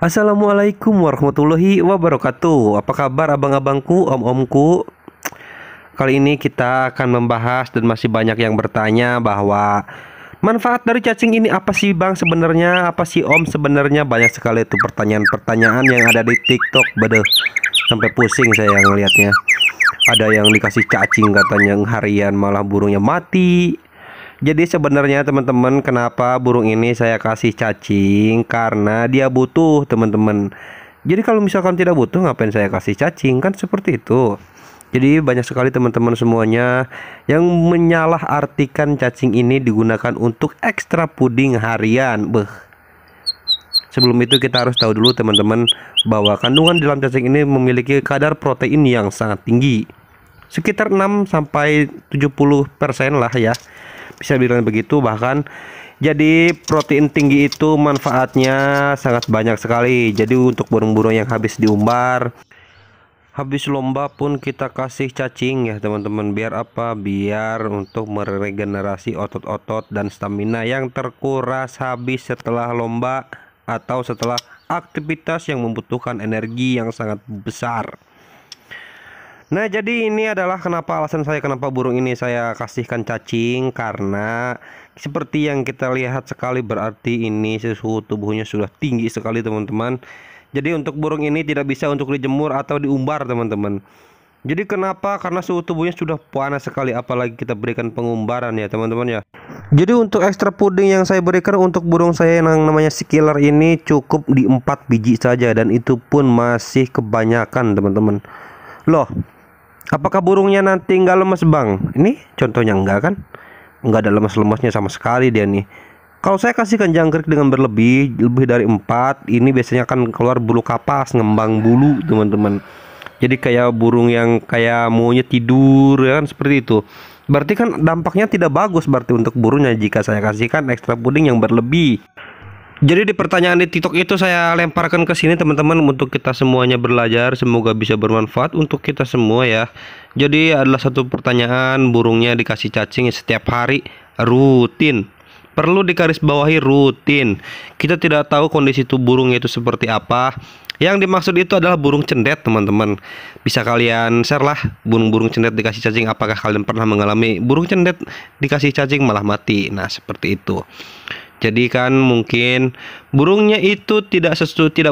Assalamualaikum warahmatullahi wabarakatuh. Apa kabar abang-abangku, om-omku? Kali ini kita akan membahas dan masih banyak yang bertanya bahwa manfaat dari cacing ini apa sih bang sebenarnya? Apa sih om sebenarnya? Banyak sekali itu pertanyaan-pertanyaan yang ada di TikTok. Bedeh, sampai pusing saya ngelihatnya. Ada yang dikasih cacing katanya harian malah burungnya mati. Jadi sebenarnya teman-teman, kenapa burung ini saya kasih cacing? Karena dia butuh teman-teman. Jadi kalau misalkan tidak butuh, ngapain saya kasih cacing? Kan seperti itu. Jadi banyak sekali teman-teman semuanya yang menyalahartikan cacing ini digunakan untuk ekstra puding harian. Sebelum itu kita harus tahu dulu teman-teman bahwa kandungan dalam cacing ini memiliki kadar protein yang sangat tinggi. Sekitar 6-70% lah ya. Bisa bilang begitu, bahkan jadi protein tinggi itu manfaatnya sangat banyak sekali. Jadi untuk burung-burung yang habis diumbar, habis lomba pun kita kasih cacing ya teman-teman. Biar apa? Biar untuk meregenerasi otot-otot dan stamina yang terkuras habis setelah lomba atau setelah aktivitas yang membutuhkan energi yang sangat besar. Nah, jadi ini adalah alasan saya kenapa burung ini saya kasihkan cacing, karena seperti yang kita lihat sekali berarti ini suhu tubuhnya sudah tinggi sekali teman-teman. Jadi untuk burung ini tidak bisa untuk dijemur atau diumbar teman-teman. Jadi kenapa? Karena suhu tubuhnya sudah panas sekali, apalagi kita berikan pengumbaran ya teman-teman ya. Jadi untuk ekstra puding yang saya berikan untuk burung saya yang namanya si killer ini cukup di 4 biji saja, dan itu pun masih kebanyakan teman-teman. Loh, apakah burungnya nanti nggak lemes bang? Ini contohnya enggak kan? Nggak ada lemes-lemesnya sama sekali dia nih. Kalau saya kasihkan jangkrik dengan lebih dari 4, ini biasanya akan keluar bulu kapas, ngembang bulu teman-teman. Jadi kayak burung yang kayak maunya tidur ya kan, seperti itu. Berarti kan dampaknya tidak bagus berarti untuk burungnya jika saya kasihkan ekstra puding yang berlebih. Jadi di pertanyaan di TikTok itu saya lemparkan ke sini teman-teman untuk kita semuanya belajar, semoga bisa bermanfaat untuk kita semua ya. Jadi adalah satu pertanyaan, burungnya dikasih cacing setiap hari rutin. Perlu digarisbawahi rutin. Kita tidak tahu kondisi tubuh burungnya itu seperti apa. Yang dimaksud itu adalah burung cendet teman-teman. Bisa kalian share lah burung-burung cendet dikasih cacing, apakah kalian pernah mengalami burung cendet dikasih cacing malah mati. Nah, seperti itu. Jadi kan mungkin burungnya itu tidak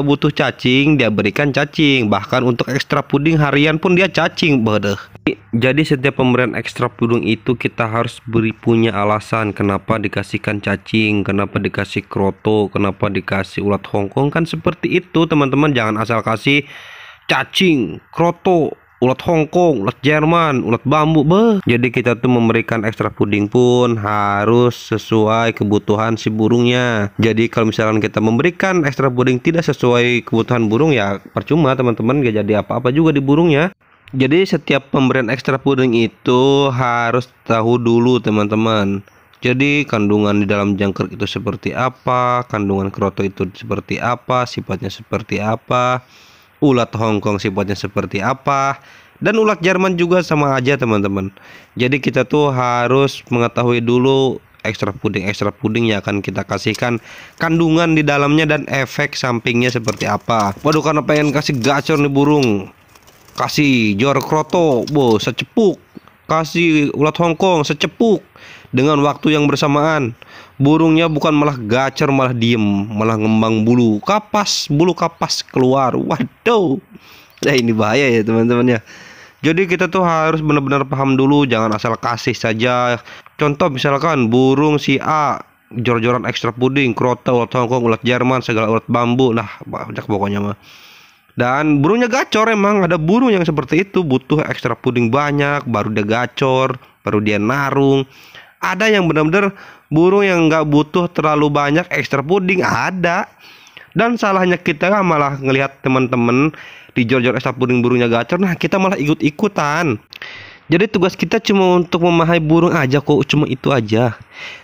butuh cacing, dia berikan cacing. Bahkan untuk ekstra puding harian pun dia cacing. Bedeh. Jadi setiap pemberian ekstra puding itu kita harus punya alasan kenapa dikasihkan cacing, kenapa dikasih kroto, kenapa dikasih ulat Hongkong, kan seperti itu teman-teman. Jangan asal kasih cacing, kroto, ulat Hongkong, ulat Jerman, ulat bambu. Jadi kita tuh memberikan ekstra puding pun harus sesuai kebutuhan si burungnya. Jadi kalau misalkan kita memberikan ekstra puding tidak sesuai kebutuhan burung, ya percuma teman-teman, gak jadi apa-apa juga di burungnya. Jadi setiap pemberian ekstra puding itu harus tahu dulu teman-teman. Jadi kandungan di dalam jangkrik itu seperti apa, kandungan kroto itu seperti apa, sifatnya seperti apa, ulat Hongkong sifatnya seperti apa, dan ulat Jerman juga sama aja teman-teman. Jadi kita tuh harus mengetahui dulu ekstra puding yang akan kita kasihkan, kandungan di dalamnya dan efek sampingnya seperti apa. Waduh, karena pengen kasih gacor nih burung, kasih jor kroto secepuk, kasih ulat Hongkong secepuk dengan waktu yang bersamaan. Burungnya bukan malah gacor, malah diem, malah ngembang bulu kapas keluar. Waduh, nah ini bahaya ya teman-teman ya. Jadi kita tuh harus benar-benar paham dulu, jangan asal kasih saja. Contoh misalkan burung si A jor-joran ekstra puding, kroto, ulat Hongkong, ulat Jerman, segala ulat bambu, nah banyak pokoknya mah. Dan burungnya gacor, emang ada burung yang seperti itu, butuh ekstra puding banyak baru dia gacor, baru dia narung. Ada yang benar-benar burung yang nggak butuh terlalu banyak ekstra puding, ada. Dan salahnya kita malah ngelihat teman-teman di jor-jor ekstra puding burungnya gacor, nah kita malah ikut-ikutan. Jadi tugas kita cuma untuk memahami burung aja kok, cuma itu aja.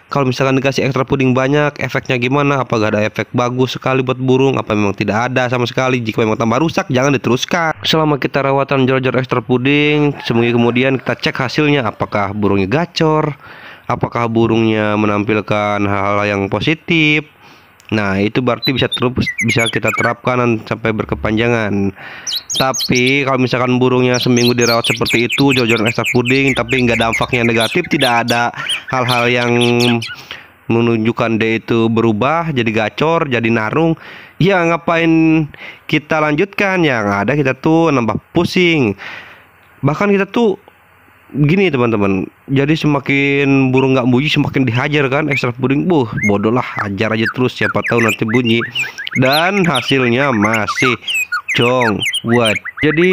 Kalau misalkan dikasih ekstra puding banyak, efeknya gimana? Apakah ada efek bagus sekali buat burung? Apa memang tidak ada sama sekali? Jika memang tambah rusak, jangan diteruskan. Selama kita rawatan jor-jor ekstra puding, seminggu kemudian kita cek hasilnya. Apakah burungnya gacor? Apakah burungnya menampilkan hal-hal yang positif? Nah, itu berarti bisa kita terapkan sampai berkepanjangan. Tapi kalau misalkan burungnya seminggu dirawat seperti itu, jor-joran ekstra puding, tapi nggak dampaknya negatif, tidak ada hal-hal yang menunjukkan dia itu berubah jadi gacor, jadi narung, ya ngapain kita lanjutkan? Yang ada kita tuh nambah pusing. Bahkan kita tuh gini teman-teman, jadi semakin burung nggak bunyi semakin dihajar kan ekstra puding. Bodoh lah, hajar aja terus, siapa tahu nanti bunyi dan hasilnya masih jong buat. Jadi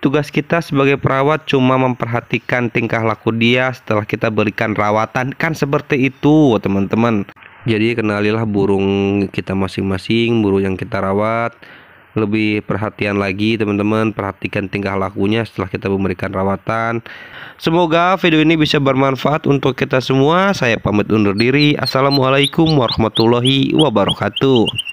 tugas kita sebagai perawat cuma memperhatikan tingkah laku dia setelah kita berikan rawatan, kan seperti itu teman-teman. Jadi kenalilah burung kita masing-masing, burung yang kita rawat. Lebih perhatian lagi teman-teman, perhatikan tingkah lakunya setelah kita memberikan rawatan. Semoga video ini bisa bermanfaat untuk kita semua. Saya pamit undur diri. Assalamualaikum warahmatullahi wabarakatuh.